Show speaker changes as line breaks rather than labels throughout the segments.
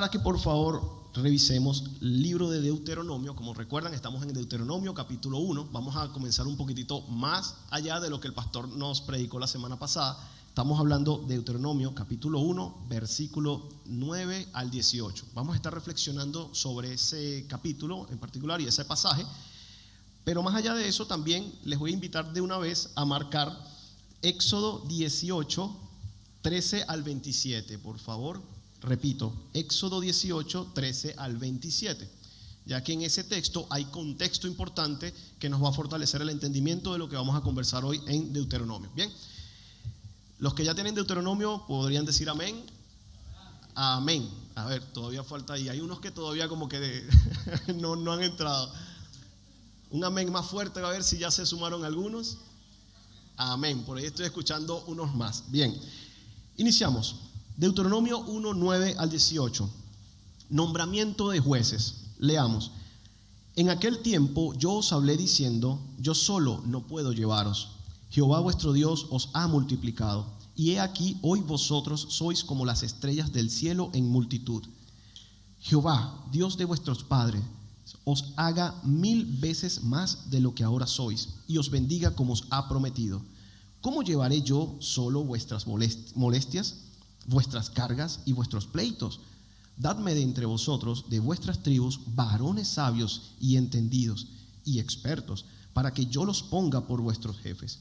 para que por favor revisemos el libro de Deuteronomio. Como recuerdan, estamos en Deuteronomio capítulo 1. Vamos a comenzar un poquitito más allá de lo que el pastor nos predicó la semana pasada. Estamos hablando de Deuteronomio capítulo 1, versículo 9 al 18. Vamos a estar reflexionando sobre ese capítulo en particular y ese pasaje. Pero más allá de eso, también les voy a invitar de una vez a marcar Éxodo 18, 13 al 27, por favor. Repito, Éxodo 18, 13 al 27, ya que en ese texto hay contexto importante que nos va a fortalecer el entendimiento de lo que vamos a conversar hoy en Deuteronomio. Bien, los que ya tienen Deuteronomio podrían decir amén. Amén. A ver, todavía falta ahí. Hay unos que todavía como que no han entrado. Un amén más fuerte, a ver si ya se sumaron algunos. Amén. Por ahí estoy escuchando unos más. Bien, iniciamos. Deuteronomio 1, 9 al 18. Nombramiento de jueces. Leamos. En aquel tiempo yo os hablé diciendo: yo solo no puedo llevaros. Jehová vuestro Dios os ha multiplicado. Y he aquí, hoy vosotros sois como las estrellas del cielo en multitud. Jehová, Dios de vuestros padres, os haga 1000 veces más de lo que ahora sois, y os bendiga como os ha prometido. ¿Cómo llevaré yo solo vuestras molestias, vuestras cargas y vuestros pleitos? Dadme de entre vosotros, de vuestras tribus, varones sabios y entendidos y expertos, para que yo los ponga por vuestros jefes.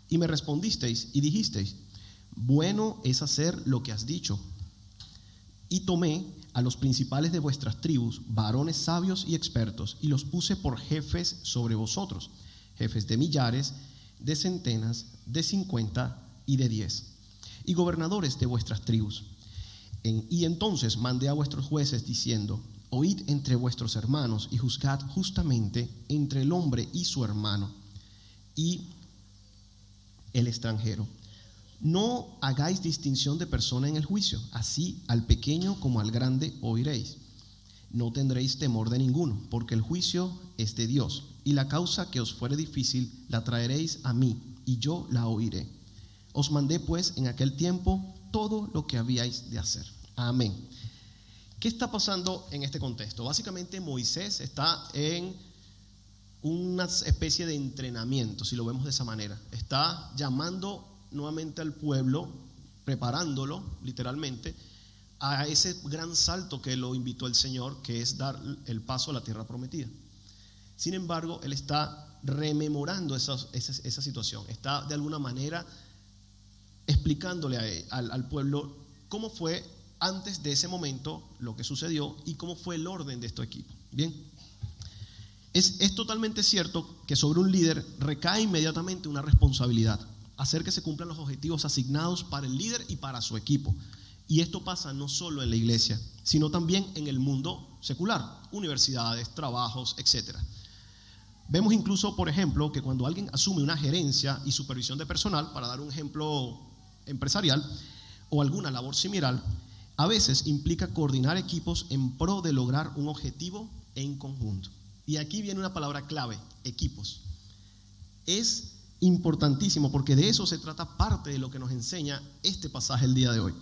Y me respondisteis y dijisteis: bueno es hacer lo que has dicho. Y tomé a los principales de vuestras tribus, varones sabios y expertos, y los puse por jefes sobre vosotros, jefes de millares, de centenas, de 50 y de 10, y gobernadores de vuestras tribus. Y entonces mandé a vuestros jueces diciendo: oíd entre vuestros hermanos y juzgad justamente entre el hombre y su hermano y el extranjero. No hagáis distinción de persona en el juicio, así al pequeño como al grande oiréis. No tendréis temor de ninguno, porque el juicio es de Dios, y la causa que os fuere difícil la traeréis a mí, y yo la oiré. Os mandé pues en aquel tiempo todo lo que habíais de hacer. Amén. ¿Qué está pasando en este contexto? Básicamente Moisés está en una especie de entrenamiento, si lo vemos de esa manera. Está llamando nuevamente al pueblo, preparándolo literalmente a ese gran salto que lo invitó el Señor, que es dar el paso a la tierra prometida. Sin embargo, él está rememorando esa situación, está de alguna manera explicándole al pueblo cómo fue antes de ese momento lo que sucedió y cómo fue el orden de este equipo. Bien, es totalmente cierto que sobre un líder recae inmediatamente una responsabilidad: hacer que se cumplan los objetivos asignados para el líder y para su equipo. Y esto pasa no solo en la iglesia, sino también en el mundo secular, universidades, trabajos, etc. Vemos incluso, por ejemplo, que cuando alguien asume una gerencia y supervisión de personal, para dar un ejemplo empresarial, o alguna labor similar, a veces implica coordinar equipos en pro de lograr un objetivo en conjunto. Y aquí viene una palabra clave: equipos. Es importantísimo, porque de eso se trata parte de lo que nos enseña este pasaje el día de hoy.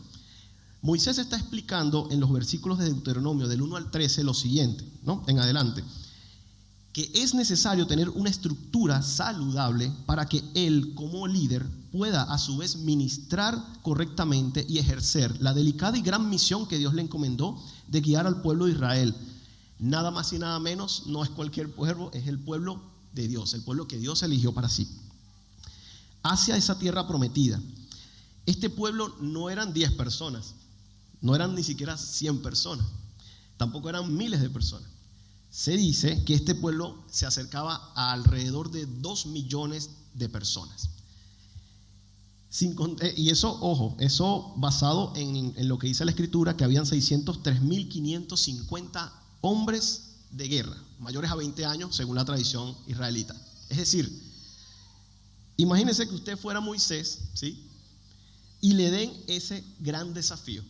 Moisés está explicando en los versículos de Deuteronomio del 1 al 13 lo siguiente, ¿no? En adelante, que es necesario tener una estructura saludable para que él, como líder, pueda a su vez ministrar correctamente y ejercer la delicada y gran misión que Dios le encomendó de guiar al pueblo de Israel. Nada más y nada menos, no es cualquier pueblo, es el pueblo de Dios, el pueblo que Dios eligió para sí, hacia esa tierra prometida. Este pueblo no eran 10 personas, no eran ni siquiera 100 personas, tampoco eran miles de personas. Se dice que este pueblo se acercaba a alrededor de 2 millones de personas. Y eso, ojo, eso basado en lo que dice la Escritura, que habían 603.550 hombres de guerra, mayores a 20 años, según la tradición israelita. Es decir, imagínense que usted fuera Moisés, ¿sí? Y le den ese gran desafío.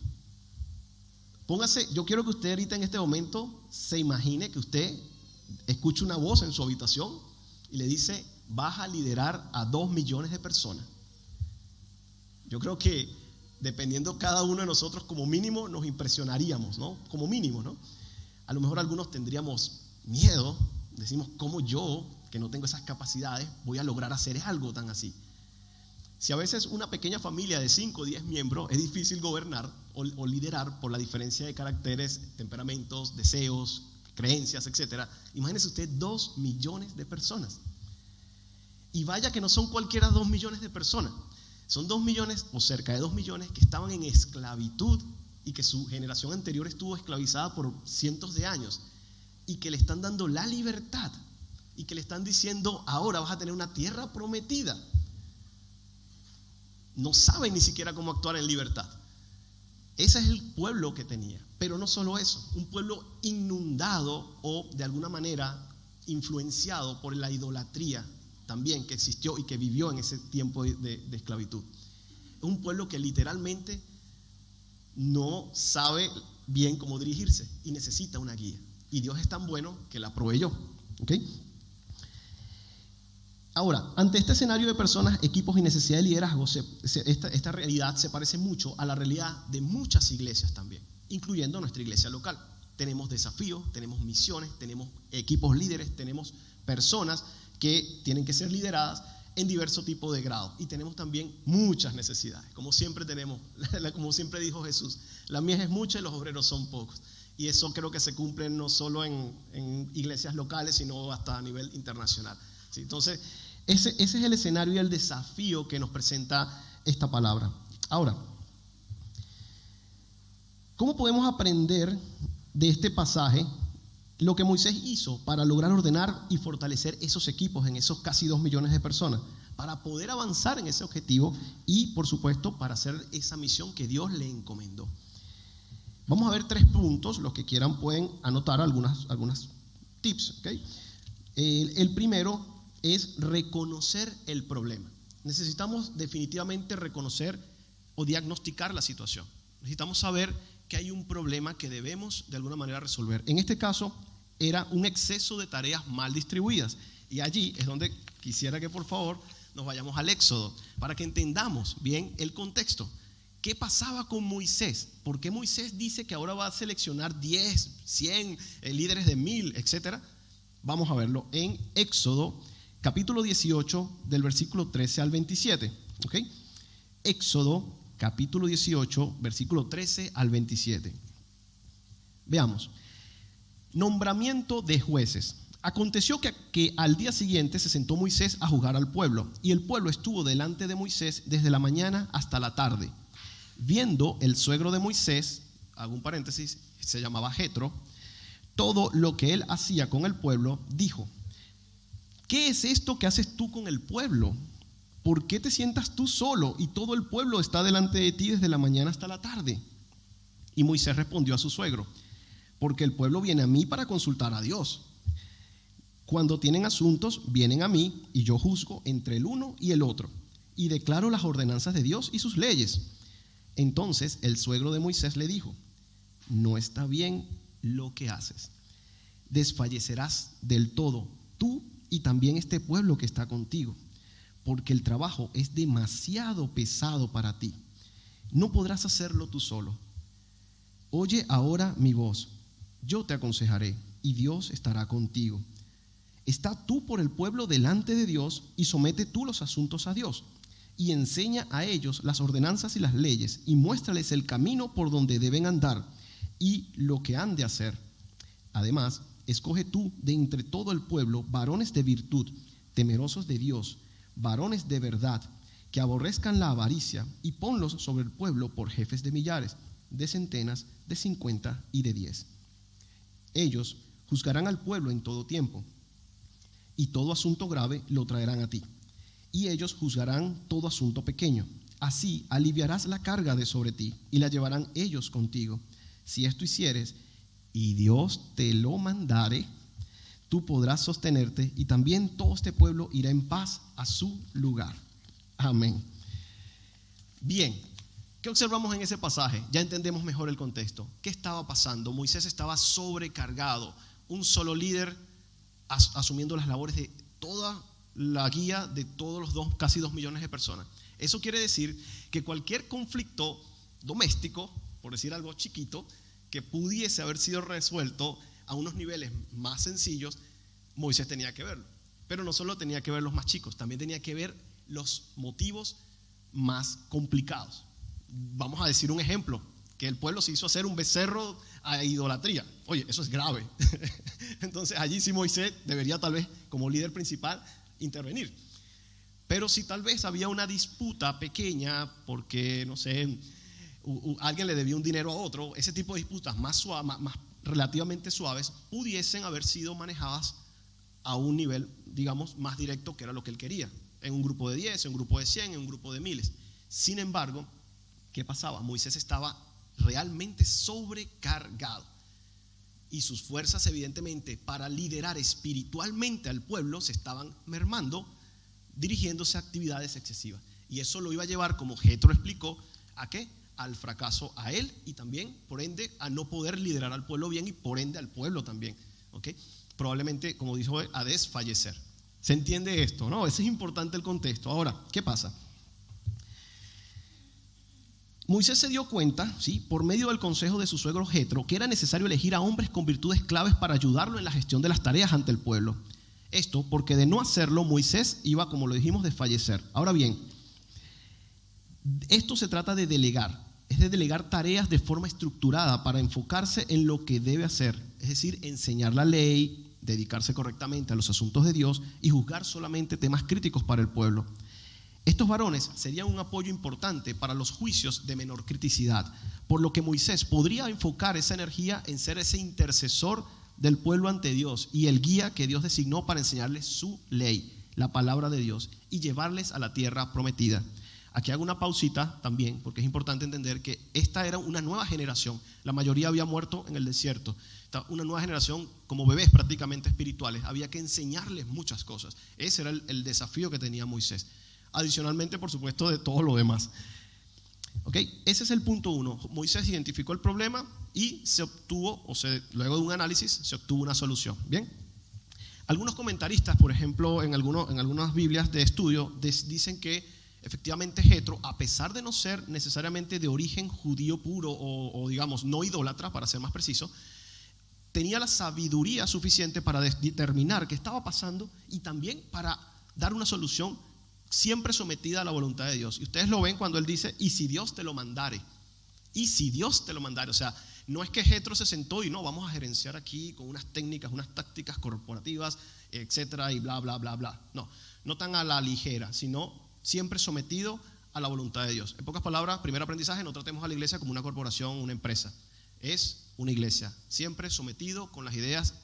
Póngase, yo quiero que usted ahorita en este momento se imagine que usted escucha una voz en su habitación y le dice: vas a liderar a 2 millones de personas. Yo creo que dependiendo cada uno de nosotros, como mínimo nos impresionaríamos, ¿no? Como mínimo, ¿no? A lo mejor algunos tendríamos miedo, decimos, ¿cómo yo, que no tengo esas capacidades, voy a lograr hacer algo tan así? Si a veces una pequeña familia de 5 o 10 miembros es difícil gobernar o liderar por la diferencia de caracteres, temperamentos, deseos, creencias, etc. Imagínese usted 2 millones de personas. Y vaya que no son cualquiera 2 millones de personas. Son 2 millones o cerca de 2 millones que estaban en esclavitud y que su generación anterior estuvo esclavizada por cientos de años y que le están dando la libertad y que le están diciendo, ahora vas a tener una tierra prometida. No saben ni siquiera cómo actuar en libertad. Ese es el pueblo que tenía. Pero no solo eso, un pueblo inundado o de alguna manera influenciado por la idolatría también que existió y que vivió en ese tiempo de esclavitud. Es un pueblo que literalmente no sabe bien cómo dirigirse y necesita una guía. Y Dios es tan bueno que la proveyó. ¿Okay? Ahora, ante este escenario de personas, equipos y necesidad de liderazgo, esta realidad se parece mucho a la realidad de muchas iglesias también, incluyendo nuestra iglesia local. Tenemos desafíos, tenemos misiones, tenemos equipos líderes, tenemos personas que tienen que ser lideradas en diversos tipos de grados. Y tenemos también muchas necesidades, como siempre tenemos, como siempre dijo Jesús, la mies es mucha y los obreros son pocos. Y eso creo que se cumple no solo en iglesias locales, sino hasta a nivel internacional. ¿Sí? Entonces, ese es el escenario y el desafío que nos presenta esta palabra. Ahora, ¿cómo podemos aprender de este pasaje lo que Moisés hizo para lograr ordenar y fortalecer esos equipos en esos casi 2 millones de personas? Para poder avanzar en ese objetivo y, por supuesto, para hacer esa misión que Dios le encomendó. Vamos a ver 3 puntos. Los que quieran pueden anotar algunas tips. ¿Okay? El primero es reconocer el problema. Necesitamos definitivamente reconocer o diagnosticar la situación. Necesitamos saber que hay un problema que debemos de alguna manera resolver. En este caso era un exceso de tareas mal distribuidas. Y allí es donde quisiera que por favor nos vayamos al Éxodo para que entendamos bien el contexto. ¿Qué pasaba con Moisés? ¿Por qué Moisés dice que ahora va a seleccionar 10, 100 líderes de 1000, etcétera? Vamos a verlo en Éxodo capítulo 18 del versículo 13 al 27. ¿Okay? Éxodo capítulo 18 versículo 13 al 27. Veamos. Nombramiento de jueces. Aconteció que al día siguiente se sentó Moisés a juzgar al pueblo, y el pueblo estuvo delante de Moisés desde la mañana hasta la tarde. Viendo el suegro de Moisés, hago un paréntesis, se llamaba Jetro, todo lo que él hacía con el pueblo, dijo: ¿qué es esto que haces tú con el pueblo? ¿Por qué te sientas tú solo y todo el pueblo está delante de ti desde la mañana hasta la tarde? Y Moisés respondió a su suegro: porque el pueblo viene a mí para consultar a Dios. Cuando tienen asuntos, vienen a mí y yo juzgo entre el uno y el otro y declaro las ordenanzas de Dios y sus leyes. Entonces el suegro de Moisés le dijo: no está bien lo que haces. Desfallecerás del todo tú y también este pueblo que está contigo, porque el trabajo es demasiado pesado para ti. No podrás hacerlo tú solo. Oye ahora mi voz, yo te aconsejaré y Dios estará contigo. Está tú por el pueblo delante de Dios y somete tú los asuntos a Dios y enseña a ellos las ordenanzas y las leyes y muéstrales el camino por donde deben andar y lo que han de hacer. Además, escoge tú de entre todo el pueblo varones de virtud, temerosos de Dios, varones de verdad, que aborrezcan la avaricia, y ponlos sobre el pueblo por jefes de millares, de centenas, de 50 y de 10. Ellos juzgarán al pueblo en todo tiempo, y todo asunto grave lo traerán a ti, y ellos juzgarán todo asunto pequeño. Así aliviarás la carga de sobre ti, y la llevarán ellos contigo. Si esto hicieres, y Dios te lo mandare, tú podrás sostenerte, y también todo este pueblo irá en paz a su lugar. Amén. Bien, ¿qué observamos en ese pasaje? Ya entendemos mejor el contexto. ¿Qué estaba pasando? Moisés estaba sobrecargado, un solo líder asumiendo las labores de toda la guía de todos los casi 2 millones de personas. Eso quiere decir que cualquier conflicto doméstico, por decir algo chiquito, que pudiese haber sido resuelto a unos niveles más sencillos, Moisés tenía que verlo. Pero no solo tenía que ver los más chicos, también tenía que ver los motivos más complicados. Vamos a decir un ejemplo, que el pueblo se hizo hacer un becerro a idolatría. Oye, eso es grave. Entonces allí sí Moisés debería tal vez como líder principal intervenir. Pero si tal vez había una disputa pequeña porque, no sé, alguien le debía un dinero a otro, ese tipo de disputas más relativamente suaves pudiesen haber sido manejadas a un nivel, digamos, más directo, que era lo que él quería, en un grupo de 10, en un grupo de 100, en un grupo de miles. Sin embargo, ¿qué pasaba? Moisés estaba realmente sobrecargado y sus fuerzas, evidentemente, para liderar espiritualmente al pueblo se estaban mermando, dirigiéndose a actividades excesivas, y eso lo iba a llevar, como Jetro explicó, ¿a qué? Al fracaso a él, y también, por ende, a no poder liderar al pueblo bien, y por ende al pueblo también, ¿ok? Probablemente, como dijo, a desfallecer. ¿Se entiende esto, no? Ese es importante el contexto. Ahora, ¿qué pasa? Moisés se dio cuenta, ¿sí?, por medio del consejo de su suegro Jetro, que era necesario elegir a hombres con virtudes claves para ayudarlo en la gestión de las tareas ante el pueblo. Esto porque de no hacerlo, Moisés iba, como lo dijimos, a desfallecer. Ahora bien, esto se trata de delegar, es de delegar tareas de forma estructurada para enfocarse en lo que debe hacer, es decir, enseñar la ley, dedicarse correctamente a los asuntos de Dios y juzgar solamente temas críticos para el pueblo. Estos varones serían un apoyo importante para los juicios de menor criticidad, por lo que Moisés podría enfocar esa energía en ser ese intercesor del pueblo ante Dios y el guía que Dios designó para enseñarles su ley, la palabra de Dios, y llevarles a la tierra prometida. Aquí hago una pausita también, porque es importante entender que esta era una nueva generación. La mayoría había muerto en el desierto. Una nueva generación como bebés prácticamente espirituales. Había que enseñarles muchas cosas. Ese era el desafío que tenía Moisés. Adicionalmente, por supuesto, de todo lo demás. ¿Okay? Ese es el punto 1. Moisés identificó el problema y se obtuvo, luego de un análisis, se obtuvo una solución. Bien. Algunos comentaristas, por ejemplo, en algunas Biblias de estudio, dicen que efectivamente Jetro, a pesar de no ser necesariamente de origen judío puro o digamos no idólatra, para ser más preciso, tenía la sabiduría suficiente para determinar qué estaba pasando y también para dar una solución siempre sometida a la voluntad de Dios. Y ustedes lo ven cuando él dice, y si Dios te lo mandare, y si Dios te lo mandare. O sea, no es que Jetro se sentó y no, vamos a gerenciar aquí con unas técnicas, unas tácticas corporativas, etcétera, y bla, bla, bla, bla. No tan a la ligera, sino siempre sometido a la voluntad de Dios. En pocas palabras, primer aprendizaje, no tratemos a la iglesia como una corporación, una empresa. Es una iglesia, siempre sometido con las ideas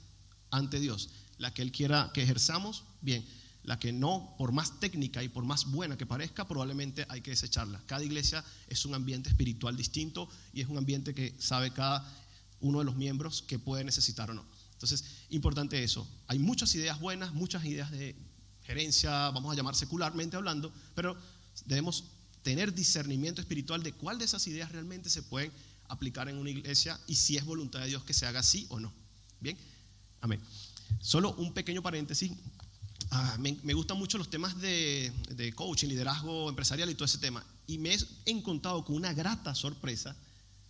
ante Dios. La que Él quiera que ejerzamos, bien. La que no, por más técnica y por más buena que parezca, probablemente hay que desecharla. Cada iglesia es un ambiente espiritual distinto y es un ambiente que sabe cada uno de los miembros que puede necesitar o no. Entonces, importante eso. Hay muchas ideas buenas, muchas ideas de gerencia, vamos a llamar secularmente hablando, pero debemos tener discernimiento espiritual de cuál de esas ideas realmente se pueden aplicar en una iglesia y si es voluntad de Dios que se haga así o no. Bien, amén. Solo un pequeño paréntesis. Me gustan mucho los temas de coaching, liderazgo empresarial y todo ese tema, y me he encontrado con una grata sorpresa.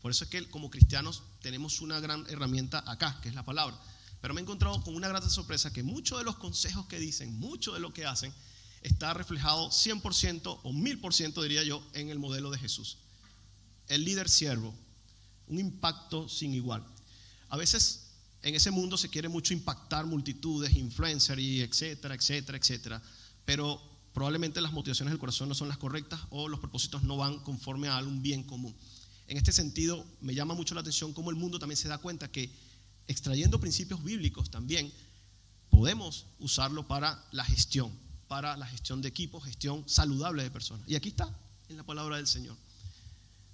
Por eso es que como cristianos tenemos una gran herramienta acá, que es la palabra. Pero me he encontrado con una grata sorpresa que muchos de los consejos que dicen, mucho de lo que hacen, está reflejado 100% o 1000% diría yo en el modelo de Jesús. El líder siervo, un impacto sin igual. A veces en ese mundo se quiere mucho impactar multitudes, influencer y etcétera, etcétera, etcétera, pero probablemente las motivaciones del corazón no son las correctas o los propósitos no van conforme a un bien común. En este sentido, me llama mucho la atención cómo el mundo también se da cuenta que extrayendo principios bíblicos también podemos usarlo para la gestión de equipos, gestión saludable de personas. Y aquí está, en la palabra del Señor.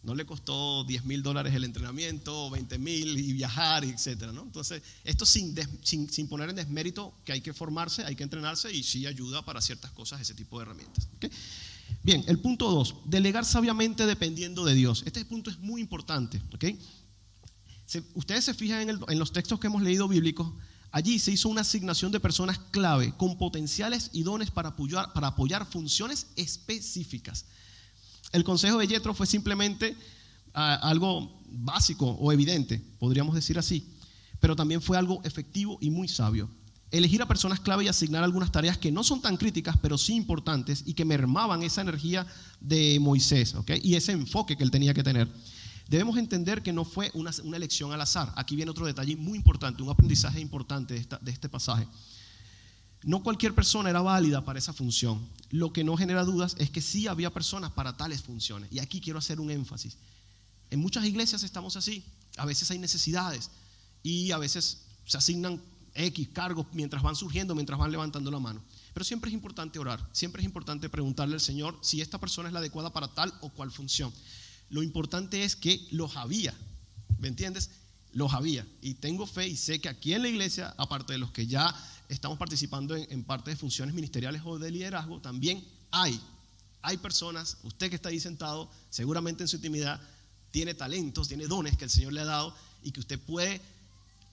No le costó $10,000 el entrenamiento, 20,000 y viajar, etcétera, ¿no? Entonces, esto sin poner en desmérito que hay que formarse, hay que entrenarse y sí ayuda para ciertas cosas ese tipo de herramientas. ¿Okay? Bien, el punto 2, delegar sabiamente dependiendo de Dios. Este punto es muy importante, ¿ok? Ustedes se fijan en los textos que hemos leído bíblicos, allí se hizo una asignación de personas clave con potenciales y dones para apoyar funciones específicas. El consejo de Jetro fue simplemente algo básico o evidente, podríamos decir así, pero también fue algo efectivo y muy sabio. Elegir a personas clave y asignar algunas tareas que no son tan críticas, pero sí importantes y que mermaban esa energía de Moisés, ¿okay? Y ese enfoque que él tenía que tener. Debemos entender que no fue una elección al azar. Aquí viene otro detalle muy importante, un aprendizaje importante de este pasaje. No cualquier persona era válida para esa función. Lo que no genera dudas es que sí había personas para tales funciones. Y aquí quiero hacer un énfasis. En muchas iglesias estamos así. A veces hay necesidades y a veces se asignan X cargos mientras van surgiendo, mientras van levantando la mano. Pero siempre es importante orar. Siempre es importante preguntarle al Señor si esta persona es la adecuada para tal o cual función. Lo importante es que los había, ¿me entiendes? Los había. Y tengo fe y sé que aquí en la iglesia, aparte de los que ya estamos participando en parte de funciones ministeriales o de liderazgo, también hay personas, usted que está ahí sentado, seguramente en su intimidad, tiene talentos, tiene dones que el Señor le ha dado y que usted puede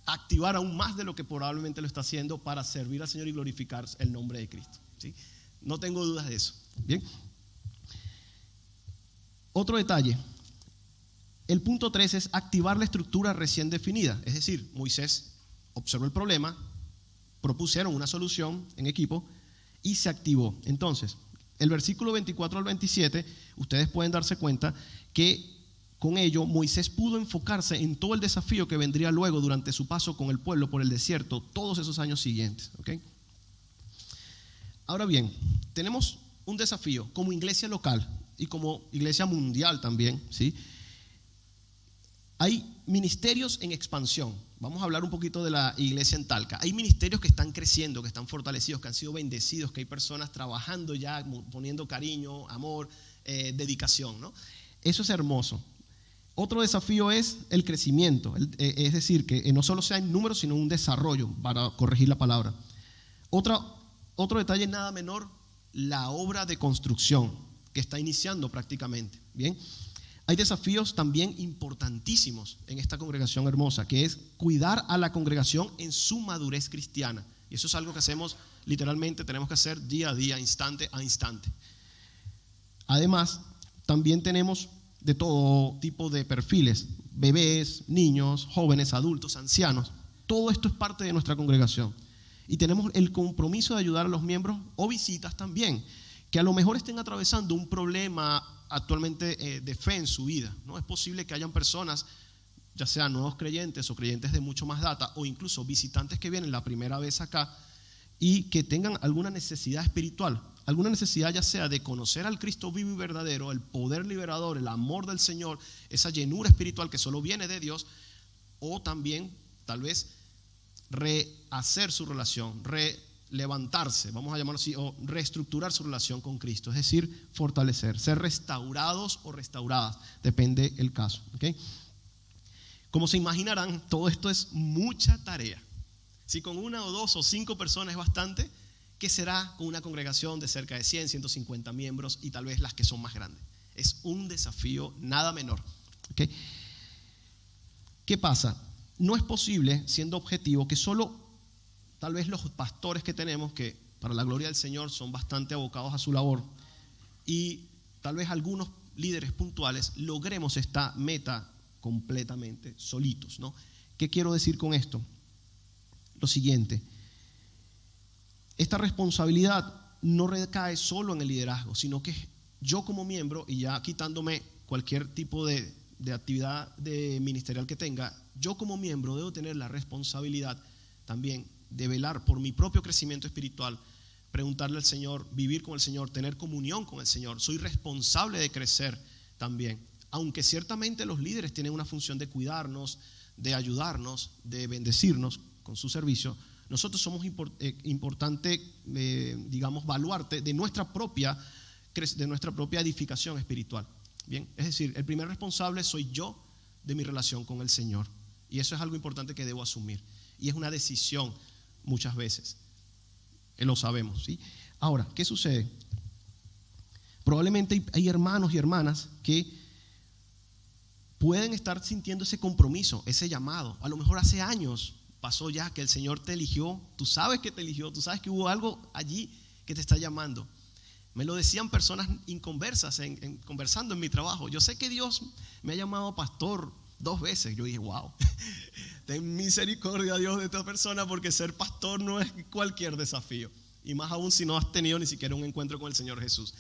activar aún más de lo que probablemente lo está haciendo para servir al Señor y glorificar el nombre de Cristo, ¿sí? No tengo dudas de eso. Bien. Otro detalle, el punto 3 es activar la estructura recién definida. Es decir, Moisés observó el problema, propusieron una solución en equipo y se activó. Entonces, el versículo 24 al 27, ustedes pueden darse cuenta que con ello Moisés pudo enfocarse en todo el desafío que vendría luego durante su paso con el pueblo por el desierto todos esos años siguientes, ¿okay? Ahora bien, tenemos un desafío como iglesia local y como iglesia mundial también, ¿sí? Hay ministerios en expansión. Vamos a hablar un poquito de la iglesia en Talca. Hay ministerios que están creciendo, que están fortalecidos, que han sido bendecidos, que hay personas trabajando ya, poniendo cariño, amor, dedicación, ¿no? Eso es hermoso. Otro desafío es el crecimiento, es decir, que no solo sea en números, sino un desarrollo, para corregir la palabra. Otro detalle nada menor, la obra de construcción, que está iniciando prácticamente. Bien, hay desafíos también importantísimos en esta congregación hermosa, que es cuidar a la congregación en su madurez cristiana. Y eso es algo que hacemos literalmente, tenemos que hacer día a día, instante a instante. Además, también tenemos de todo tipo de perfiles, bebés, niños, jóvenes, adultos, ancianos. Todo esto es parte de nuestra congregación. Y tenemos el compromiso de ayudar a los miembros o visitas también, que a lo mejor estén atravesando un problema actualmente de fe en su vida, ¿no? Es posible que hayan personas, ya sean nuevos creyentes o creyentes de mucho más data, o incluso visitantes que vienen la primera vez acá y que tengan alguna necesidad espiritual, alguna necesidad ya sea de conocer al Cristo vivo y verdadero, el poder liberador, el amor del Señor, esa llenura espiritual que solo viene de Dios, o también tal vez rehacer su relación, levantarse, vamos a llamarlo así, o reestructurar su relación con Cristo, es decir, fortalecer, ser restaurados o restauradas, depende el caso, ¿okay? Como se imaginarán, todo esto es mucha tarea. Si con 1 o 2 o 5 personas es bastante, ¿qué será con una congregación de cerca de 100, 150 miembros y tal vez las que son más grandes? Es un desafío nada menor, ¿okay? ¿Qué pasa? No es posible, siendo objetivo, que solo tal vez los pastores que tenemos, que para la gloria del Señor son bastante abocados a su labor, y tal vez algunos líderes puntuales logremos esta meta completamente solitos, ¿no? ¿Qué quiero decir con esto? Lo siguiente, esta responsabilidad no recae solo en el liderazgo, sino que yo como miembro, y ya quitándome cualquier tipo de actividad ministerial que tenga, yo como miembro debo tener la responsabilidad también de velar por mi propio crecimiento espiritual, preguntarle al Señor, vivir con el Señor, tener comunión con el Señor. Soy responsable de crecer también, aunque ciertamente los líderes tienen una función de cuidarnos, de ayudarnos, de bendecirnos con su servicio. Nosotros somos importante, digamos, baluarte de nuestra propia edificación espiritual. Bien, es decir, el primer responsable soy yo de mi relación con el Señor, y eso es algo importante que debo asumir, y es una decisión muchas veces, lo sabemos, ¿sí? Ahora, ¿qué sucede? Probablemente hay hermanos y hermanas que pueden estar sintiendo ese compromiso, ese llamado. A lo mejor hace años pasó ya que el Señor te eligió, tú sabes que te eligió, tú sabes que hubo algo allí que te está llamando, Me lo decían personas inconversas conversando en mi trabajo. Yo sé que Dios me ha llamado pastor 2 veces. Yo dije, wow, ten misericordia, Dios, de esta persona, porque ser pastor no es cualquier desafío. Y más aún si no has tenido ni siquiera un encuentro con el Señor Jesús.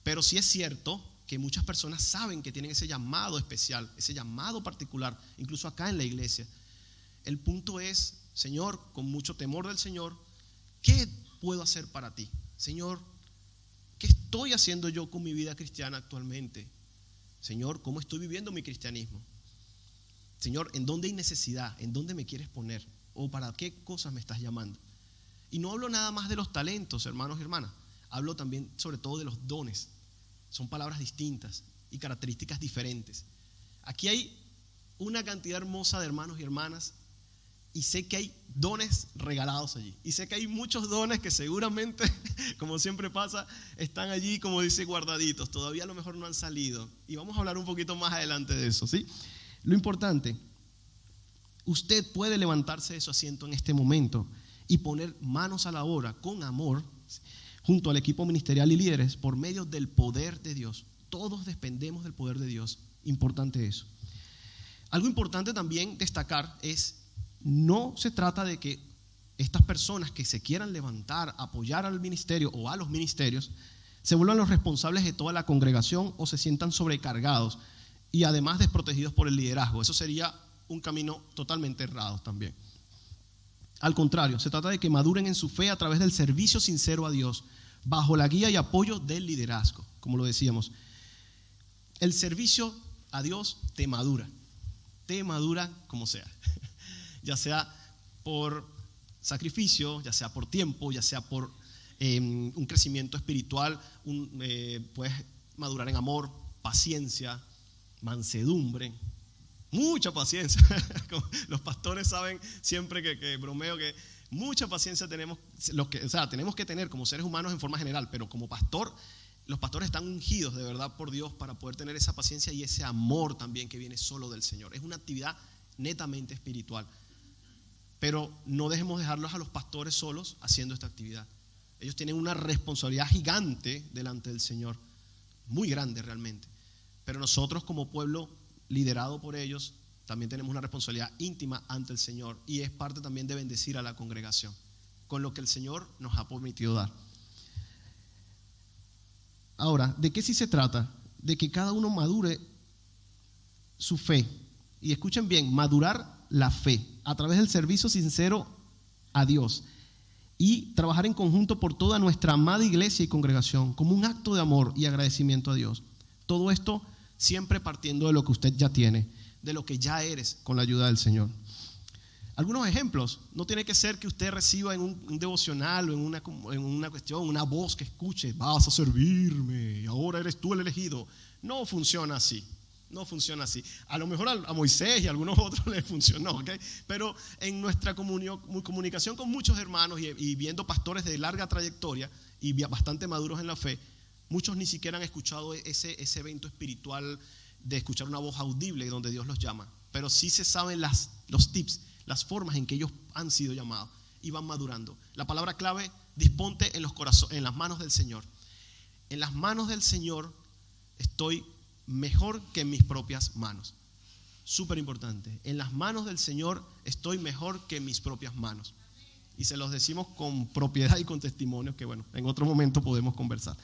Pero sí es cierto que muchas personas saben que tienen ese llamado especial, ese llamado particular, incluso acá en la iglesia. El punto es, Señor, con mucho temor del Señor, ¿qué puedo hacer para ti? Señor, ¿qué estoy haciendo yo con mi vida cristiana actualmente? Señor, ¿cómo estoy viviendo mi cristianismo? Señor, ¿en dónde hay necesidad? ¿En dónde me quieres poner? ¿O para qué cosas me estás llamando? Y no hablo nada más de los talentos, hermanos y hermanas. Hablo también sobre todo de los dones. Son palabras distintas y características diferentes. Aquí hay una cantidad hermosa de hermanos y hermanas, y sé que hay dones regalados allí. Y sé que hay muchos dones que seguramente, como siempre pasa, están allí, como dice, guardaditos. Todavía a lo mejor no han salido. Y vamos a hablar un poquito más adelante de eso, ¿sí? Lo importante, usted puede levantarse de su asiento en este momento y poner manos a la obra con amor junto al equipo ministerial y líderes por medio del poder de Dios. Todos dependemos del poder de Dios. Importante eso. Algo importante también destacar es, no se trata de que estas personas que se quieran levantar, apoyar al ministerio o a los ministerios, se vuelvan los responsables de toda la congregación o se sientan sobrecargados y además desprotegidos por el liderazgo. Eso sería un camino totalmente errado también. Al contrario, se trata de que maduren en su fe a través del servicio sincero a Dios, bajo la guía y apoyo del liderazgo, como lo decíamos. El servicio a Dios te madura como sea. Ya sea por sacrificio, ya sea por tiempo, ya sea por un crecimiento espiritual, puedes madurar en amor, paciencia, mansedumbre, mucha paciencia. Los pastores saben siempre que bromeo que mucha paciencia tenemos que tener como seres humanos en forma general, pero como pastor, los pastores están ungidos de verdad por Dios para poder tener esa paciencia y ese amor también que viene solo del Señor. Es una actividad netamente espiritual. Pero no dejemos dejarlos a los pastores solos haciendo esta actividad. Ellos tienen una responsabilidad gigante delante del Señor, muy grande realmente. Pero nosotros como pueblo liderado por ellos también tenemos una responsabilidad íntima ante el Señor, y es parte también de bendecir a la congregación con lo que el Señor nos ha permitido dar. Ahora, ¿de qué sí se trata? De que cada uno madure su fe. Y escuchen bien, madurar la fe a través del servicio sincero a Dios y trabajar en conjunto por toda nuestra amada iglesia y congregación como un acto de amor y agradecimiento a Dios. Todo esto siempre partiendo de lo que usted ya tiene, de lo que ya eres con la ayuda del Señor. Algunos ejemplos: no tiene que ser que usted reciba en un devocional o en una cuestión, una voz que escuche, vas a servirme y ahora eres tú el elegido. No funciona así. No funciona así. A lo mejor a Moisés y a algunos otros les funcionó, ¿okay? Pero en nuestra comunicación con muchos hermanos y viendo pastores de larga trayectoria y bastante maduros en la fe, muchos ni siquiera han escuchado ese evento espiritual de escuchar una voz audible donde Dios los llama. Pero sí se saben los tips, las formas en que ellos han sido llamados y van madurando. La palabra clave: disponte en las manos del Señor. En las manos del Señor estoy mejor que en mis propias manos. Súper importante. En las manos del Señor estoy mejor que en mis propias manos. Y se los decimos con propiedad y con testimonios que, bueno, en otro momento podemos conversar.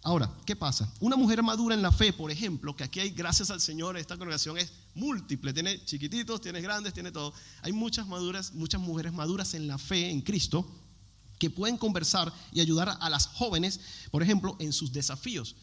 Ahora, ¿qué pasa? Una mujer madura en la fe, por ejemplo, que aquí hay, gracias al Señor, esta congregación es múltiple, tiene chiquititos, tiene grandes, tiene todo. Hay muchas mujeres maduras en la fe, en Cristo, que pueden conversar y ayudar a las jóvenes, por ejemplo, en sus desafíos.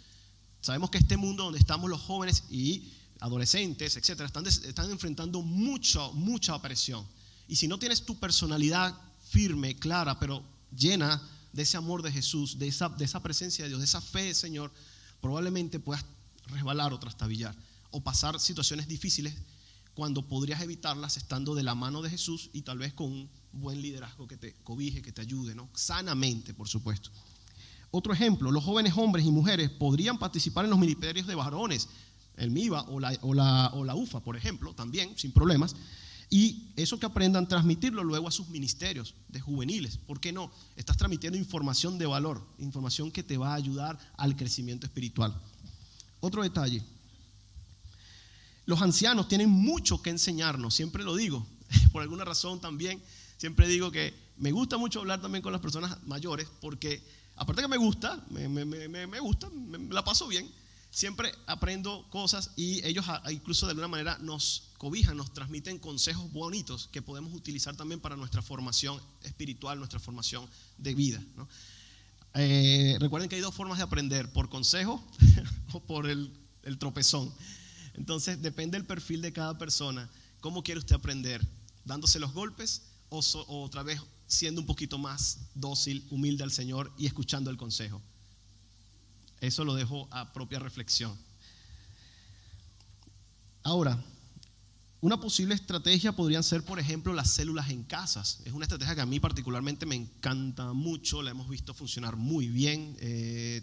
Sabemos que este mundo donde estamos los jóvenes y adolescentes, etcétera, están enfrentando mucha presión. Y si no tienes tu personalidad firme, clara, pero llena de ese amor de Jesús, de esa presencia de Dios, de esa fe del Señor, probablemente puedas resbalar o trastabillar o pasar situaciones difíciles cuando podrías evitarlas estando de la mano de Jesús y tal vez con un buen liderazgo que te cobije, que te ayude, ¿no? Sanamente, por supuesto. Otro ejemplo: los jóvenes hombres y mujeres podrían participar en los ministerios de varones, el MIVA o la UFA, por ejemplo, también sin problemas, Y eso que aprendan, transmitirlo luego a sus ministerios de juveniles. ¿Por qué no? Estás transmitiendo información de valor, información que te va a ayudar al crecimiento espiritual. Otro detalle. Los ancianos tienen mucho que enseñarnos, siempre lo digo. Por alguna razón también, siempre digo que me gusta mucho hablar también con las personas mayores, porque aparte que me gusta, me gusta, me la paso bien. Siempre aprendo cosas y ellos incluso de alguna manera nos cobijan, nos transmiten consejos bonitos que podemos utilizar también para nuestra formación espiritual, nuestra formación de vida, ¿no? Recuerden que hay dos formas de aprender, por consejo o por el tropezón. Entonces depende del perfil de cada persona, cómo quiere usted aprender, dándose los golpes o otra vez siendo un poquito más dócil, humilde al Señor y escuchando el consejo. Eso lo dejo a propia reflexión. Ahora, una posible estrategia podrían ser, por ejemplo, las células en casas. Es una estrategia que a mí particularmente me encanta mucho, la hemos visto funcionar muy bien,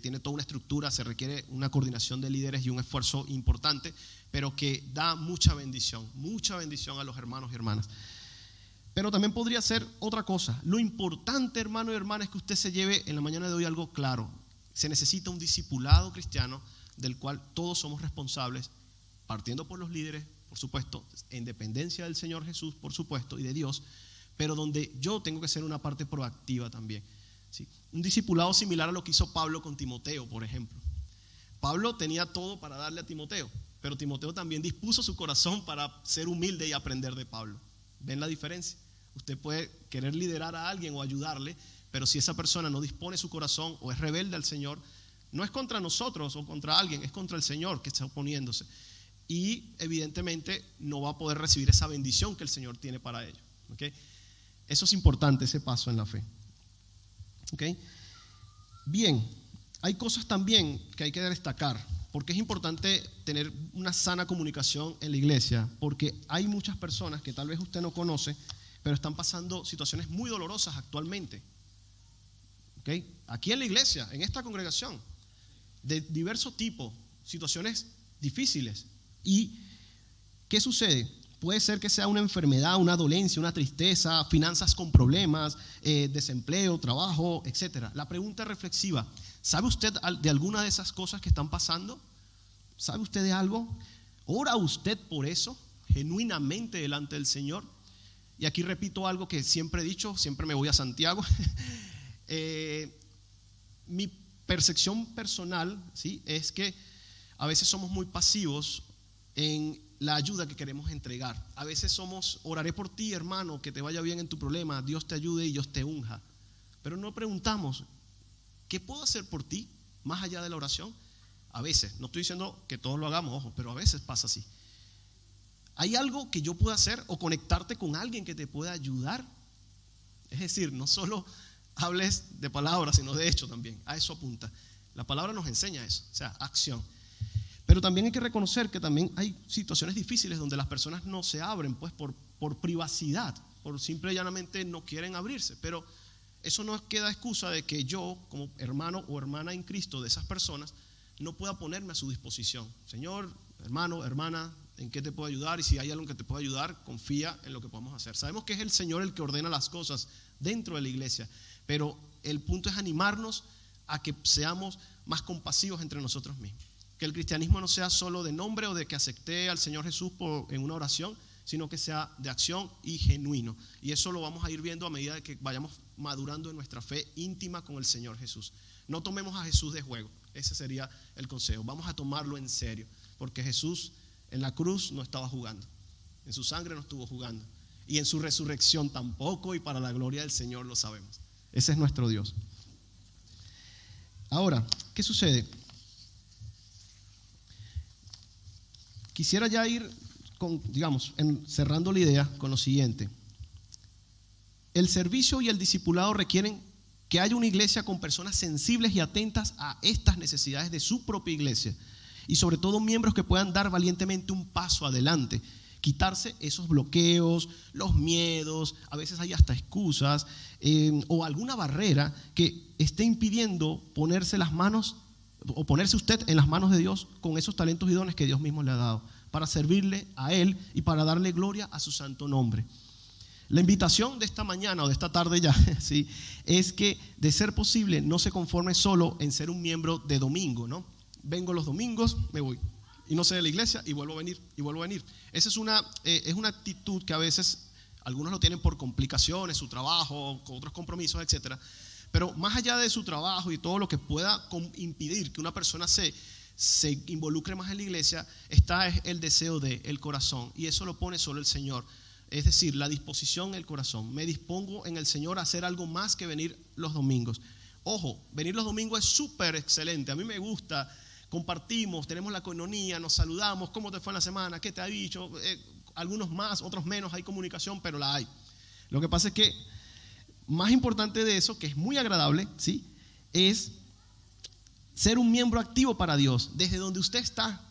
tiene toda una estructura, se requiere una coordinación de líderes y un esfuerzo importante, pero que da mucha bendición a los hermanos y hermanas. Pero también podría ser otra cosa. Lo importante, hermano y hermana, es que usted se lleve en la mañana de hoy algo claro. Se necesita un discipulado cristiano del cual todos somos responsables, partiendo por los líderes, por supuesto, en dependencia del Señor Jesús, por supuesto, y de Dios, pero donde yo tengo que ser una parte proactiva también, ¿sí? Un discipulado similar a lo que hizo Pablo con Timoteo, por ejemplo. Pablo tenía todo para darle a Timoteo, pero Timoteo también dispuso su corazón para ser humilde y aprender de Pablo. ¿Ven la diferencia? Usted puede querer liderar a alguien o ayudarle, pero si esa persona no dispone su corazón o es rebelde al Señor, no es contra nosotros o contra alguien, es contra el Señor que está oponiéndose. Y evidentemente no va a poder recibir esa bendición que el Señor tiene para ellos. ¿Okay? Eso es importante, ese paso en la fe. ¿Okay? Bien, hay cosas también que hay que destacar, porque es importante tener una sana comunicación en la iglesia, porque hay muchas personas que tal vez usted no conoce, pero están pasando situaciones muy dolorosas actualmente. ¿Okay? Aquí en la iglesia, en esta congregación, de diverso tipo, situaciones difíciles. ¿Y qué sucede? Puede ser que sea una enfermedad, una dolencia, una tristeza, finanzas con problemas, desempleo, trabajo, etc. La pregunta reflexiva, ¿sabe usted de alguna de esas cosas que están pasando? ¿Sabe usted de algo? ¿Ora usted por eso genuinamente delante del Señor? Y aquí repito algo que siempre he dicho, siempre me voy a Santiago. Mi percepción personal, ¿sí?, es que a veces somos muy pasivos en la ayuda que queremos entregar. A veces somos, oraré por ti, hermano, que te vaya bien en tu problema, Dios te ayude y Dios te unja. Pero no preguntamos, ¿qué puedo hacer por ti más allá de la oración? A veces, no estoy diciendo que todos lo hagamos, ojo, pero a veces pasa así. ¿Hay algo que yo pueda hacer o conectarte con alguien que te pueda ayudar? Es decir, no solo hables de palabras, sino de hecho también. A eso apunta. La palabra nos enseña eso, o sea, acción. Pero también hay que reconocer que también hay situaciones difíciles donde las personas no se abren, pues por privacidad, por simple y llanamente no quieren abrirse. Pero eso no queda excusa de que yo, como hermano o hermana en Cristo de esas personas, no pueda ponerme a su disposición. Señor, hermano, hermana, ¿en qué te puedo ayudar? Y si hay algo que te pueda ayudar, confía en lo que podamos hacer. Sabemos que es el Señor el que ordena las cosas dentro de la iglesia, pero el punto es animarnos a que seamos más compasivos entre nosotros mismos. Que el cristianismo no sea solo de nombre o de que acepté al Señor Jesús en una oración, sino que sea de acción y genuino. Y eso lo vamos a ir viendo a medida que vayamos madurando en nuestra fe íntima con el Señor Jesús. No tomemos a Jesús de juego, ese sería el consejo. Vamos a tomarlo en serio, porque Jesús en la cruz no estaba jugando, en su sangre no estuvo jugando, y en su resurrección tampoco, y para la gloria del Señor lo sabemos. Ese es nuestro Dios. Ahora, ¿qué sucede? Quisiera ya ir cerrando la idea con lo siguiente. El servicio y el discipulado requieren que haya una iglesia con personas sensibles y atentas a estas necesidades de su propia iglesia, y sobre todo miembros que puedan dar valientemente un paso adelante, quitarse esos bloqueos, los miedos, a veces hay hasta excusas o alguna barrera que esté impidiendo ponerse usted en las manos de Dios con esos talentos y dones que Dios mismo le ha dado para servirle a Él y para darle gloria a su santo nombre. La invitación de esta mañana o de esta tarde ya, ¿sí?, es que de ser posible no se conforme solo en ser un miembro de domingo, ¿no? Vengo los domingos, me voy y no sé de la iglesia y vuelvo a venir y vuelvo a venir. Esa es una actitud que a veces algunos lo tienen por complicaciones, su trabajo, con otros compromisos, etcétera. Pero más allá de su trabajo y todo lo que pueda impedir que una persona se involucre más en la iglesia, está el deseo del corazón, y eso lo pone solo el Señor. Es decir, la disposición del corazón. Me dispongo en el Señor a hacer algo más que venir los domingos. Ojo, venir los domingos es súper excelente. A mí me gusta, compartimos, tenemos la coinonía, nos saludamos, ¿cómo te fue en la semana? ¿Qué te ha dicho? Algunos más, otros menos, hay comunicación, pero la hay. Lo que pasa es que más importante de eso, que es muy agradable, ¿sí?, es ser un miembro activo para Dios, desde donde usted está,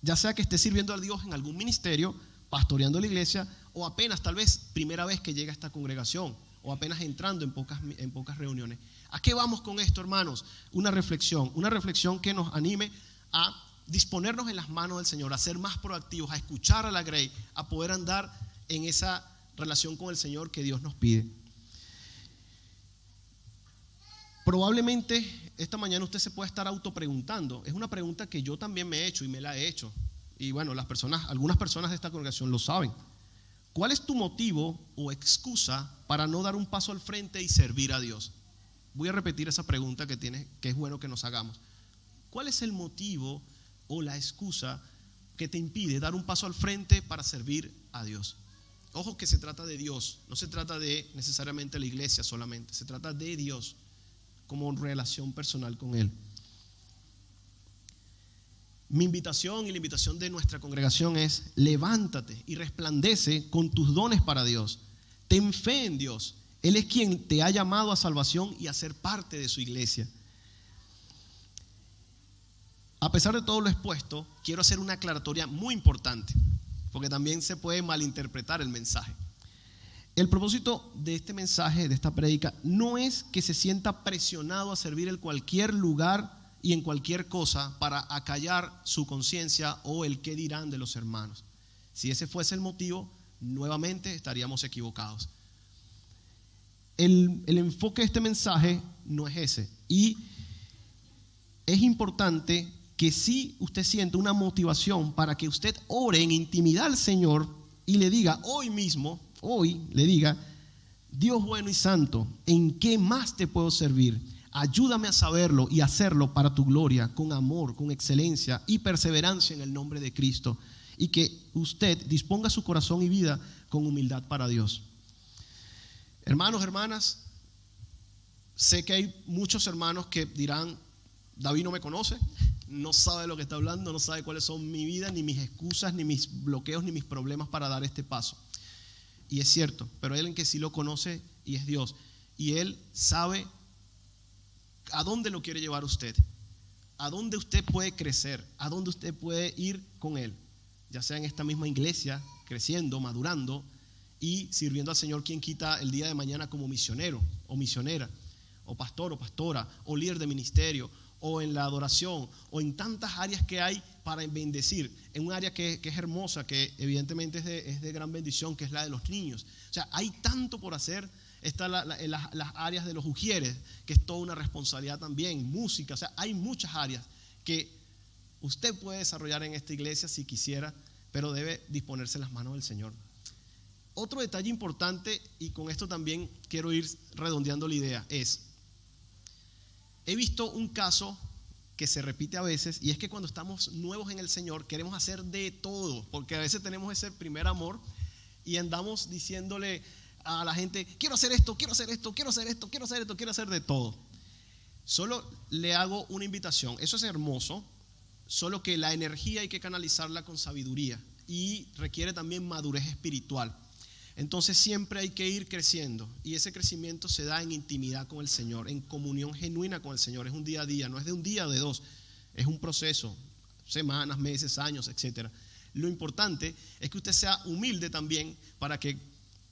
ya sea que esté sirviendo a Dios en algún ministerio, pastoreando la iglesia, o apenas tal vez primera vez que llega a esta congregación, o apenas entrando en pocas reuniones. ¿A qué vamos con esto, hermanos? Una reflexión que nos anime a disponernos en las manos del Señor, a ser más proactivos, a escuchar a la Grey, a poder andar en esa relación con el Señor que Dios nos pide. Probablemente esta mañana usted se puede estar autopreguntando. Es una pregunta que yo también me he hecho y me la he hecho. Y bueno, algunas personas de esta congregación lo saben. ¿Cuál es tu motivo o excusa para no dar un paso al frente y servir a Dios? Voy a repetir esa pregunta que es bueno que nos hagamos. ¿Cuál es el motivo o la excusa que te impide dar un paso al frente para servir a Dios? Ojo que se trata de Dios, no se trata de necesariamente la iglesia solamente, se trata de Dios como relación personal con Él. Mi invitación y la invitación de nuestra congregación es: levántate y resplandece con tus dones para Dios. Ten fe en Dios. Él es quien te ha llamado a salvación y a ser parte de su iglesia. A pesar de todo lo expuesto, quiero hacer una aclaratoria muy importante, porque también se puede malinterpretar el mensaje. El propósito de este mensaje, de esta prédica, no es que se sienta presionado a servir en cualquier lugar y en cualquier cosa para acallar su conciencia o el qué dirán de los hermanos. Si ese fuese el motivo, nuevamente estaríamos equivocados. El enfoque de este mensaje no es ese, y es importante que si usted siente una motivación para que usted ore en intimidad al Señor y le diga hoy le diga: Dios bueno y santo, ¿en qué más te puedo servir? Ayúdame a saberlo y hacerlo para tu gloria, con amor, con excelencia y perseverancia en el nombre de Cristo. Y que usted disponga su corazón y vida con humildad para Dios. Hermanos, hermanas, sé que hay muchos hermanos que dirán: David no me conoce, no sabe de lo que está hablando, no sabe cuáles son mi vida, ni mis excusas, ni mis bloqueos, ni mis problemas para dar este paso. Y es cierto, pero Él en que sí lo conoce, y es Dios, y Él sabe a dónde lo quiere llevar usted, a dónde usted puede crecer, a dónde usted puede ir con Él, ya sea en esta misma iglesia, creciendo, madurando y sirviendo al Señor, quien quita el día de mañana como misionero o misionera, o pastor o pastora, o líder de ministerio, o en la adoración, o en tantas áreas que hay para bendecir, en un área que es hermosa, que evidentemente es de gran bendición, que es la de los niños. O sea, hay tanto por hacer. Está las áreas de los ujieres, que es toda una responsabilidad también, música. O sea, hay muchas áreas que usted puede desarrollar en esta iglesia si quisiera, pero debe disponerse en las manos del Señor. Otro detalle importante, y con esto también quiero ir redondeando la idea, he visto un caso que se repite a veces, y es que cuando estamos nuevos en el Señor queremos hacer de todo, porque a veces tenemos ese primer amor y andamos diciéndole a la gente: quiero hacer esto, quiero hacer esto, quiero hacer esto, quiero hacer esto, quiero hacer de todo. Solo le hago una invitación: eso es hermoso, solo que la energía hay que canalizarla con sabiduría y requiere también madurez espiritual. Entonces siempre hay que ir creciendo, y ese crecimiento se da en intimidad con el Señor, en comunión genuina con el Señor. Es un día a día, no es de un día o de dos, es un proceso, semanas, meses, años, etc. Lo importante es que usted sea humilde también, para que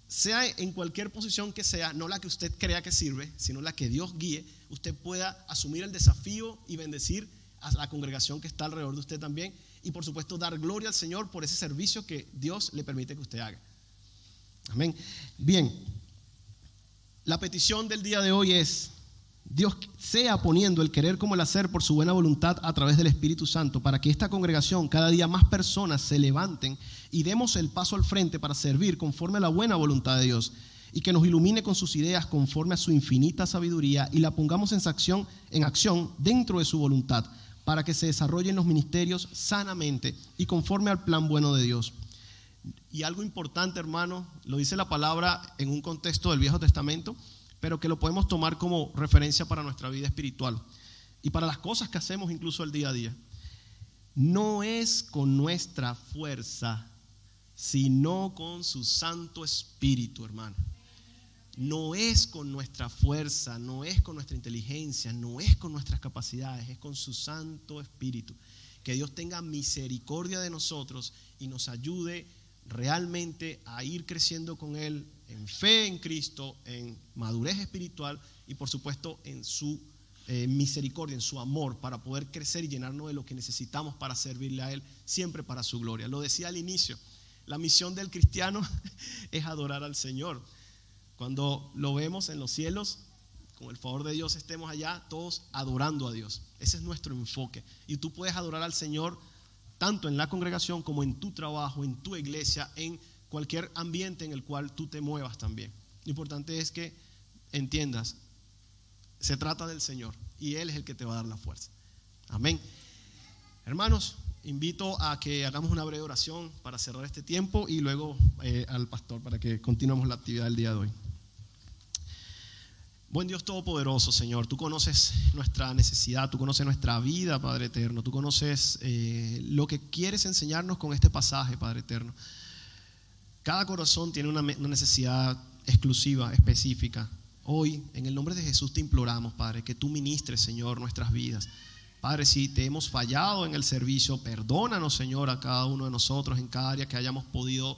sea en cualquier posición que sea, no la que usted crea que sirve, sino la que Dios guíe, usted pueda asumir el desafío y bendecir a la congregación que está alrededor de usted también, y por supuesto dar gloria al Señor por ese servicio que Dios le permite que usted haga. Amén. Bien, la petición del día de hoy es: Dios sea poniendo el querer como el hacer por su buena voluntad a través del Espíritu Santo, para que esta congregación, cada día más personas se levanten y demos el paso al frente para servir conforme a la buena voluntad de Dios, y que nos ilumine con sus ideas conforme a su infinita sabiduría y la pongamos en acción dentro de su voluntad, para que se desarrollen los ministerios sanamente y conforme al plan bueno de Dios. Y algo importante, hermano, lo dice la palabra en un contexto del Viejo Testamento, pero que lo podemos tomar como referencia para nuestra vida espiritual y para las cosas que hacemos incluso el día a día. No es con nuestra fuerza, sino con su Santo Espíritu, hermano. No es con nuestra fuerza, no es con nuestra inteligencia, no es con nuestras capacidades, es con su Santo Espíritu. Que Dios tenga misericordia de nosotros y nos ayude realmente a ir creciendo con Él en fe en Cristo, en madurez espiritual y por supuesto en su misericordia, en su amor, para poder crecer y llenarnos de lo que necesitamos para servirle a Él, siempre para su gloria. Lo decía al inicio, la misión del cristiano es adorar al Señor. Cuando lo vemos en los cielos, con el favor de Dios estemos allá todos adorando a Dios. Ese es nuestro enfoque. Y tú puedes adorar al Señor tanto en la congregación como en tu trabajo, en tu iglesia, en cualquier ambiente en el cual tú te muevas también. Lo importante es que entiendas, se trata del Señor y Él es el que te va a dar la fuerza. Amén. Hermanos, invito a que hagamos una breve oración para cerrar este tiempo y luego al pastor para que continuemos la actividad del día de hoy. Buen Dios Todopoderoso, Señor, tú conoces nuestra necesidad, tú conoces nuestra vida, Padre Eterno, tú conoces lo que quieres enseñarnos con este pasaje, Padre Eterno. Cada corazón tiene una necesidad exclusiva, específica. Hoy, en el nombre de Jesús, te imploramos, Padre, que tú ministres, Señor, nuestras vidas. Padre, si te hemos fallado en el servicio, perdónanos, Señor, a cada uno de nosotros en cada área que hayamos podido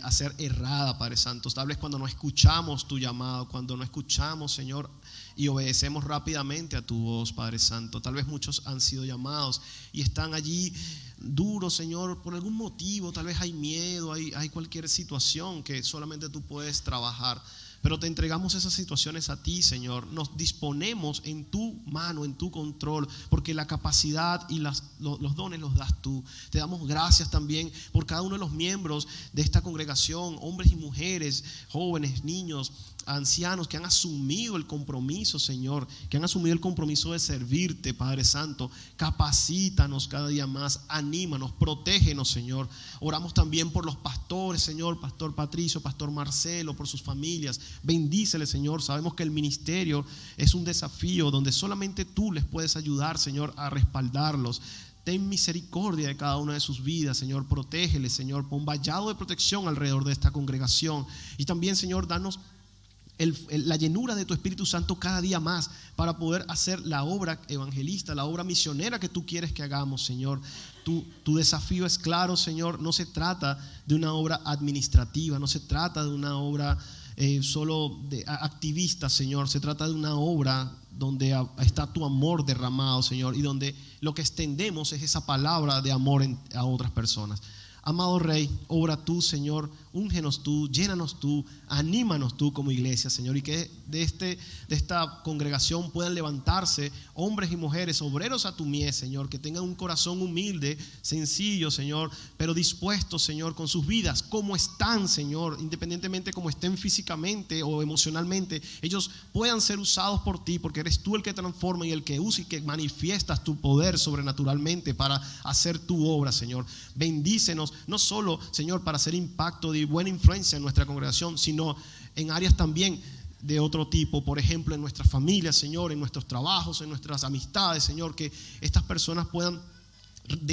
hacer errada, Padre Santo. Tal vez cuando no escuchamos tu llamado, cuando no escuchamos, Señor, y obedecemos rápidamente a tu voz, Padre Santo. Tal vez muchos han sido llamados y están allí duros, Señor, por algún motivo. Tal vez hay miedo, hay cualquier situación que solamente tú puedes trabajar. Pero te entregamos esas situaciones a ti, Señor. Nos disponemos en tu mano, en tu control, porque la capacidad y los dones los das tú. Te damos gracias también por cada uno de los miembros de esta congregación, hombres y mujeres, jóvenes, niños, ancianos que han asumido el compromiso, Señor, que han asumido el compromiso de servirte, Padre Santo. Capacítanos cada día más, anímanos, protégenos, Señor. Oramos también por los pastores, Señor, Pastor Patricio, Pastor Marcelo, por sus familias. Bendíceles, Señor. Sabemos que el ministerio es un desafío donde solamente tú les puedes ayudar, Señor, a respaldarlos. Ten misericordia de cada una de sus vidas, Señor. Protégeles, Señor. Pon vallado de protección alrededor de esta congregación. Y también, Señor, danos la llenura de tu Espíritu Santo cada día más para poder hacer la obra evangelista, la obra misionera que tú quieres que hagamos, Señor. Tu desafío es claro, Señor. No se trata de una obra administrativa, no se trata de una obra solo de activista, Señor. Se trata de una obra donde está tu amor derramado, Señor, y donde lo que extendemos es esa palabra de amor a otras personas. Amado Rey, obra tú, Señor, úngenos tú, llénanos tú, anímanos tú como iglesia, Señor, y que de esta congregación puedan levantarse hombres y mujeres, obreros a tu mies, Señor, que tengan un corazón humilde, sencillo, Señor, pero dispuestos, Señor, con sus vidas, como están, Señor, independientemente como estén físicamente o emocionalmente, ellos puedan ser usados por ti, porque eres tú el que transforma y el que usa y que manifiestas tu poder sobrenaturalmente para hacer tu obra, Señor. Bendícenos, no solo, Señor, para hacer impacto de buena influencia en nuestra congregación, sino en áreas también de otro tipo, por ejemplo, en nuestras familias, Señor, en nuestros trabajos, en nuestras amistades, Señor, que estas personas puedan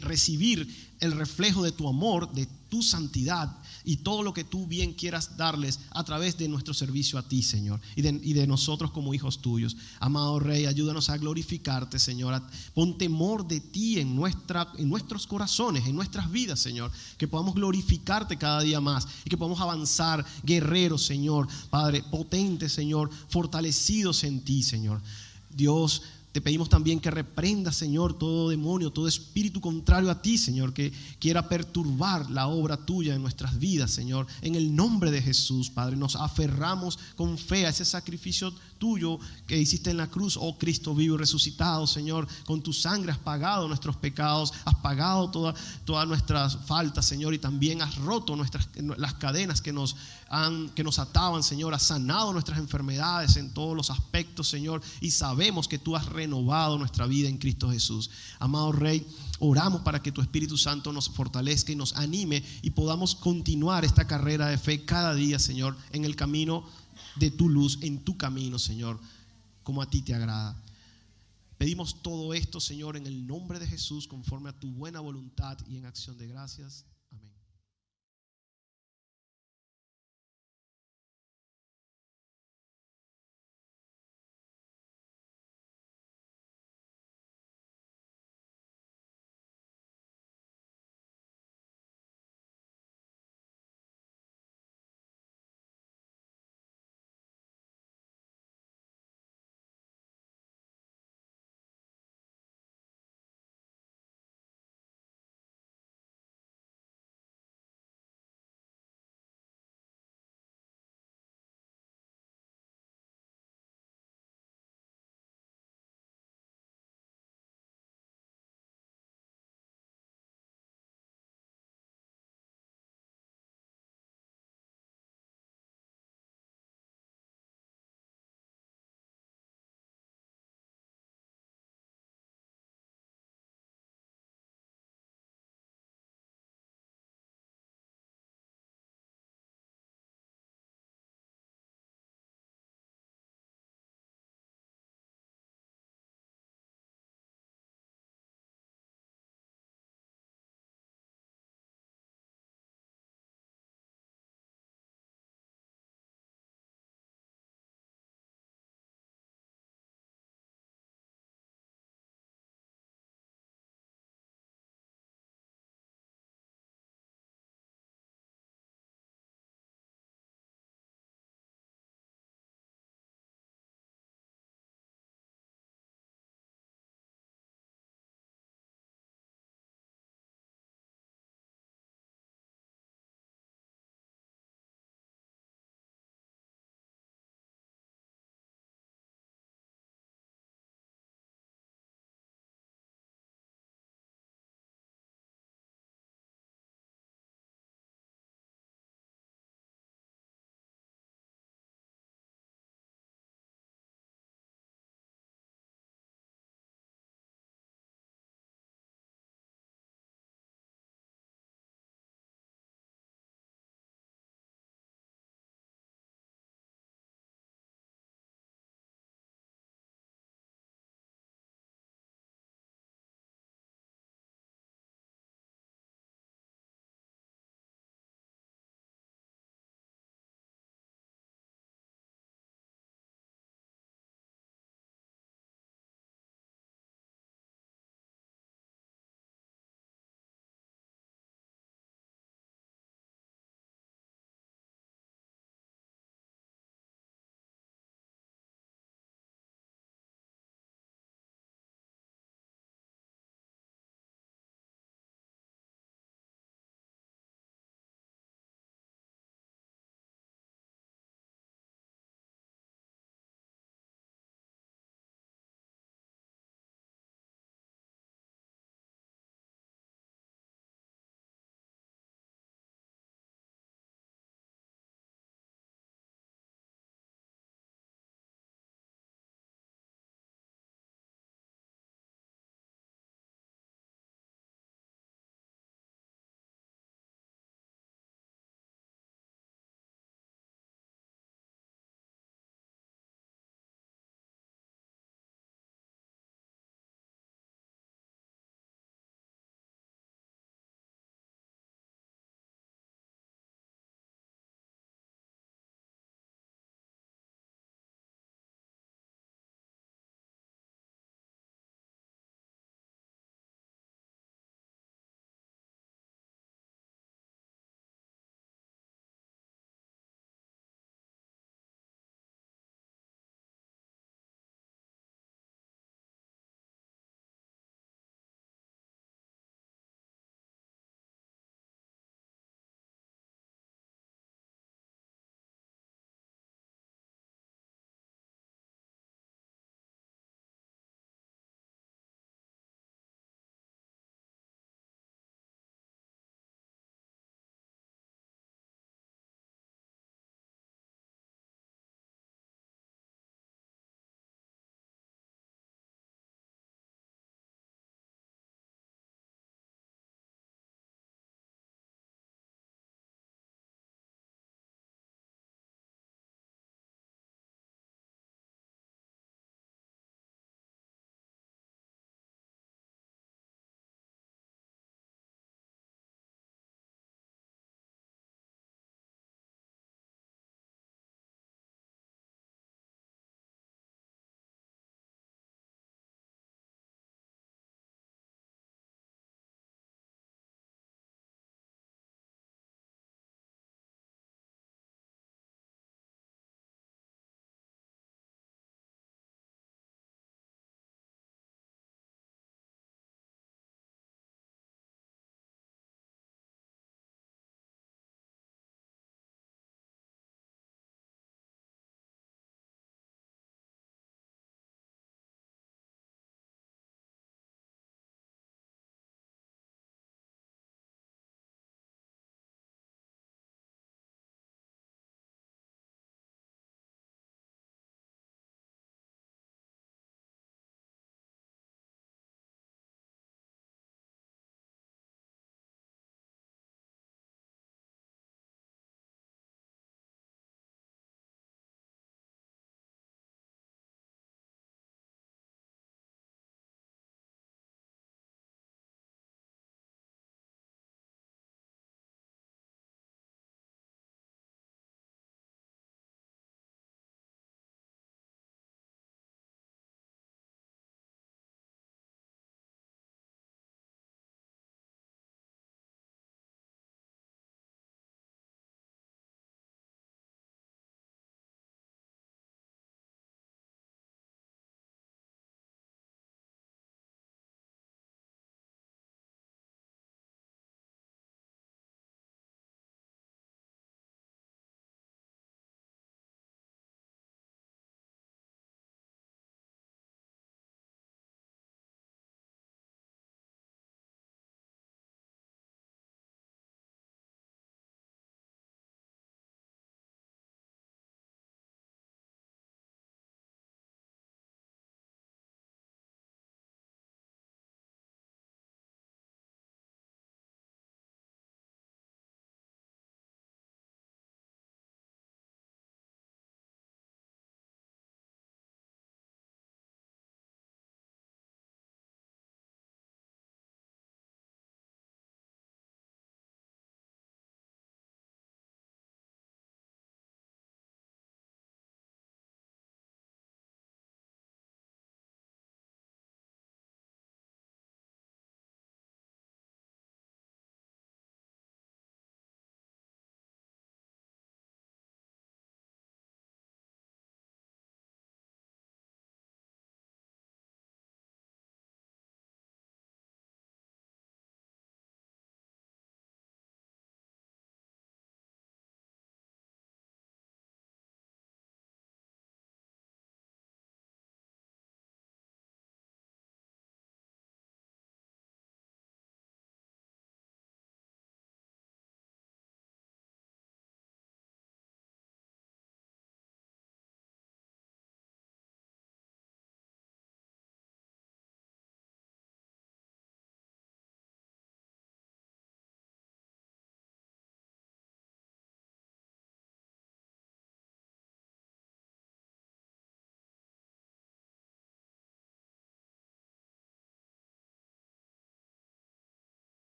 recibir el reflejo de tu amor, de tu santidad y todo lo que tú bien quieras darles a través de nuestro servicio a ti, Señor, y de nosotros como hijos tuyos. Amado Rey, ayúdanos a glorificarte, Señor. Pon temor de ti en nuestros corazones, en nuestras vidas, Señor, que podamos glorificarte cada día más y que podamos avanzar guerreros, Señor, Padre, potentes, Señor, fortalecidos en ti, Señor. Dios, Te pedimos también que reprenda, Señor, todo demonio, todo espíritu contrario a ti, Señor, que quiera perturbar la obra tuya en nuestras vidas, Señor. En el nombre de Jesús, Padre, nos aferramos con fe a ese sacrificio tuyo que hiciste en la cruz, oh Cristo vivo y resucitado, Señor. Con tu sangre has pagado nuestros pecados, has pagado todas nuestras faltas, Señor, y también has roto las cadenas que nos ataban, Señor. Has sanado nuestras enfermedades en todos los aspectos, Señor, y sabemos que tú has renovado nuestra vida en Cristo Jesús. Amado Rey, oramos para que tu Espíritu Santo nos fortalezca y nos anime y podamos continuar esta carrera de fe cada día, Señor, en el camino de tu luz, en tu camino, Señor, como a ti te agrada. Pedimos todo esto, Señor, en el nombre de Jesús, conforme a tu buena voluntad y en acción de gracias.